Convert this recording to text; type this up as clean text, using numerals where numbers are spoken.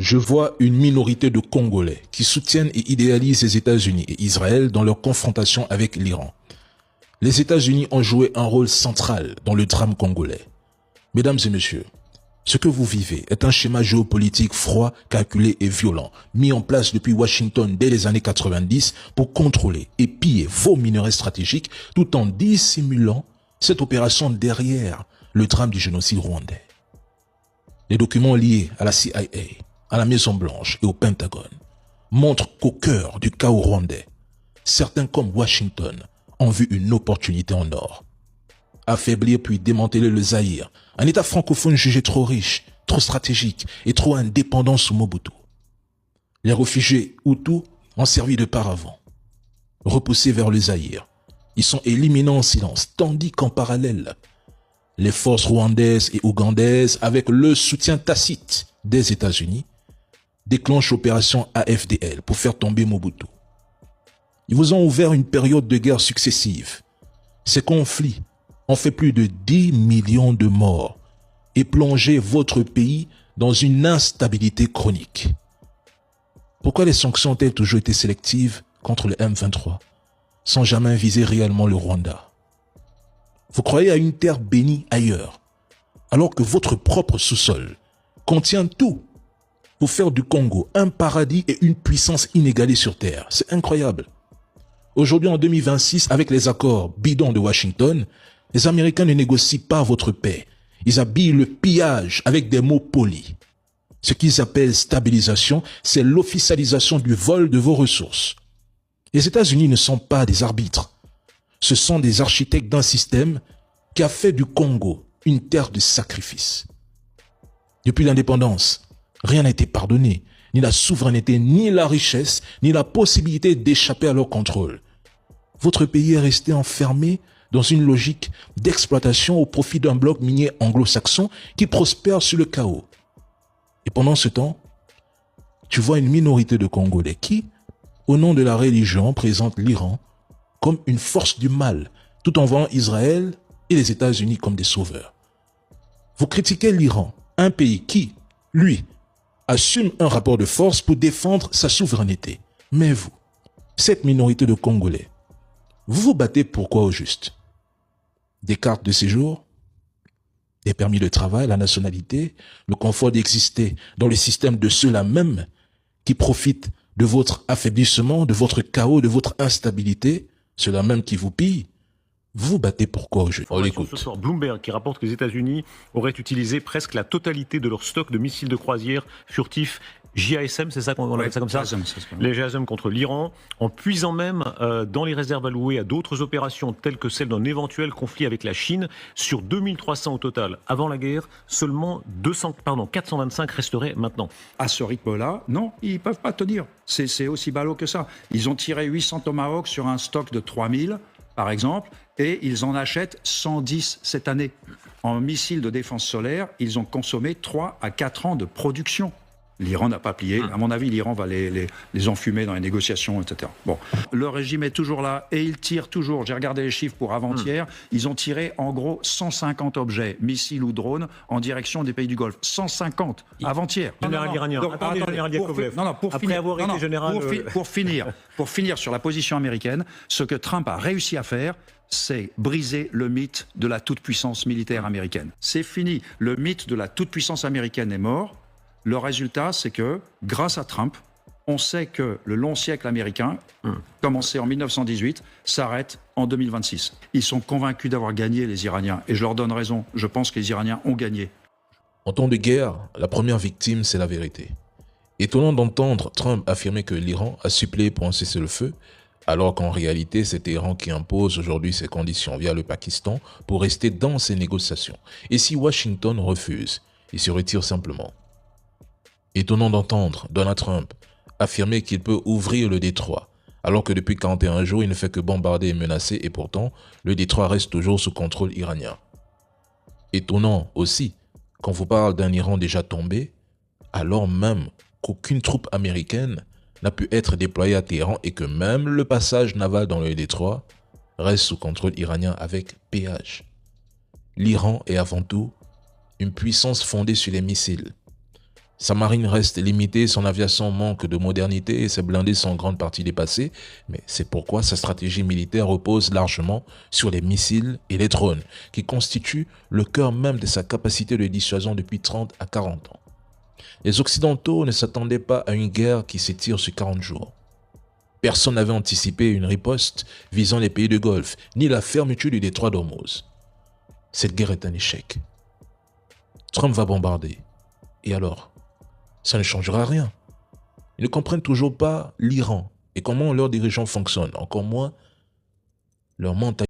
Je vois une minorité de Congolais qui soutiennent et idéalisent les États-Unis et Israël dans leur confrontation avec l'Iran. Les États-Unis ont joué un rôle central dans le drame congolais. Mesdames et messieurs, ce que vous vivez est un schéma géopolitique froid, calculé et violent, mis en place depuis Washington dès les années 90 pour contrôler et piller vos minerais stratégiques tout en dissimulant cette opération derrière le drame du génocide rwandais. Les documents liés à la CIA, à la Maison-Blanche et au Pentagone montrent qu'au cœur du chaos rwandais, certains comme Washington ont vu une opportunité en or. Affaiblir puis démanteler le Zaïre, un État francophone jugé trop riche, trop stratégique et trop indépendant sous Mobutu. Les réfugiés Hutus ont servi de paravent. Repoussés vers le Zaïre, ils sont éliminés en silence, tandis qu'en parallèle, les forces rwandaises et ougandaises, avec le soutien tacite des États-Unis, déclenchent l'opération AFDL pour faire tomber Mobutu. Ils vous ont ouvert une période de guerre successive. Ces conflits ont fait plus de 10 millions de morts et plongé votre pays dans une instabilité chronique. Pourquoi les sanctions ont-elles toujours été sélectives contre le M23, sans jamais viser réellement le Rwanda? Vous croyez à une terre bénie ailleurs, alors que votre propre sous-sol contient tout pour faire du Congo un paradis et une puissance inégalée sur terre. C'est incroyable. Aujourd'hui, en 2026, avec les accords bidons de Washington, les Américains ne négocient pas votre paix. Ils habillent le pillage avec des mots polis. Ce qu'ils appellent stabilisation, c'est l'officialisation du vol de vos ressources. Les États-Unis ne sont pas des arbitres. Ce sont des architectes d'un système qui a fait du Congo une terre de sacrifice. Depuis l'indépendance, rien n'a été pardonné, ni la souveraineté, ni la richesse, ni la possibilité d'échapper à leur contrôle. Votre pays est resté enfermé dans une logique d'exploitation au profit d'un bloc minier anglo-saxon qui prospère sur le chaos. Et pendant ce temps, tu vois une minorité de Congolais qui, au nom de la religion, présente l'Iran comme une force du mal, tout en voyant Israël et les États-Unis comme des sauveurs. Vous critiquez l'Iran, un pays qui, lui, assume un rapport de force pour défendre sa souveraineté. Mais vous, cette minorité de Congolais, vous vous battez pour quoi au juste? Des cartes de séjour, des permis de travail, la nationalité, le confort d'exister dans le système de ceux-là même qui profitent de votre affaiblissement, de votre chaos, de votre instabilité, ceux-là même qui vous pillent. Vous vous battez pour quoi au juste? On l'écoute. Ce soir, Bloomberg qui rapporte que les États-Unis auraient utilisé presque la totalité de leur stock de missiles de croisière furtifs JASM, c'est ça qu'on appelle ça comme ça, les JASM contre l'Iran, en puisant même dans les réserves allouées à d'autres opérations telles que celle d'un éventuel conflit avec la Chine. Sur 2300 au total avant la guerre, seulement 425 resteraient maintenant. À ce rythme-là, non, ils ne peuvent pas tenir. C'est aussi ballot que ça. Ils ont tiré 800 Tomahawk sur un stock de 3000, par exemple, et ils en achètent 110 cette année. En missiles de défense solaire, ils ont consommé 3 à 4 ans de production. L'Iran n'a pas plié. À mon avis, l'Iran va les enfumer dans les négociations, etc. Bon, le régime est toujours là et il tire toujours. J'ai regardé les chiffres pour avant-hier. Ils ont tiré en gros 150 objets, missiles ou drones, en direction des pays du Golfe. 150 avant-hier. Général iranien. Pour finir sur la position américaine, ce que Trump a réussi à faire, c'est briser le mythe de la toute-puissance militaire américaine. C'est fini. Le mythe de la toute-puissance américaine est mort. Le résultat, c'est que, grâce à Trump, on sait que le long siècle américain, commencé en 1918, s'arrête en 2026. Ils sont convaincus d'avoir gagné, les Iraniens. Et je leur donne raison. Je pense que les Iraniens ont gagné. En temps de guerre, la première victime, c'est la vérité. Étonnant d'entendre Trump affirmer que l'Iran a suppléé pour un cessez-le-feu, alors qu'en réalité, c'est Téhéran qui impose aujourd'hui ses conditions via le Pakistan pour rester dans ces négociations. Et si Washington refuse, il se retire simplement. Étonnant d'entendre Donald Trump affirmer qu'il peut ouvrir le détroit, alors que depuis 41 jours, il ne fait que bombarder et menacer, et pourtant, le détroit reste toujours sous contrôle iranien. Étonnant aussi, qu'on vous parle d'un Iran déjà tombé, alors même qu'aucune troupe américaine n'a pu être déployée à Téhéran et que même le passage naval dans le détroit reste sous contrôle iranien avec péage. L'Iran est avant tout une puissance fondée sur les missiles. Sa marine reste limitée, son aviation manque de modernité et ses blindés sont en grande partie dépassés, mais c'est pourquoi sa stratégie militaire repose largement sur les missiles et les drones, qui constituent le cœur même de sa capacité de dissuasion depuis 30 à 40 ans. Les Occidentaux ne s'attendaient pas à une guerre qui s'étire sur 40 jours. Personne n'avait anticipé une riposte visant les pays de Golfe, ni la fermeture du détroit d'Ormuz. Cette guerre est un échec. Trump va bombarder. Et alors ? Ça ne changera rien. Ils ne comprennent toujours pas l'Iran et comment leurs dirigeants fonctionnent, encore moins leur mentalité.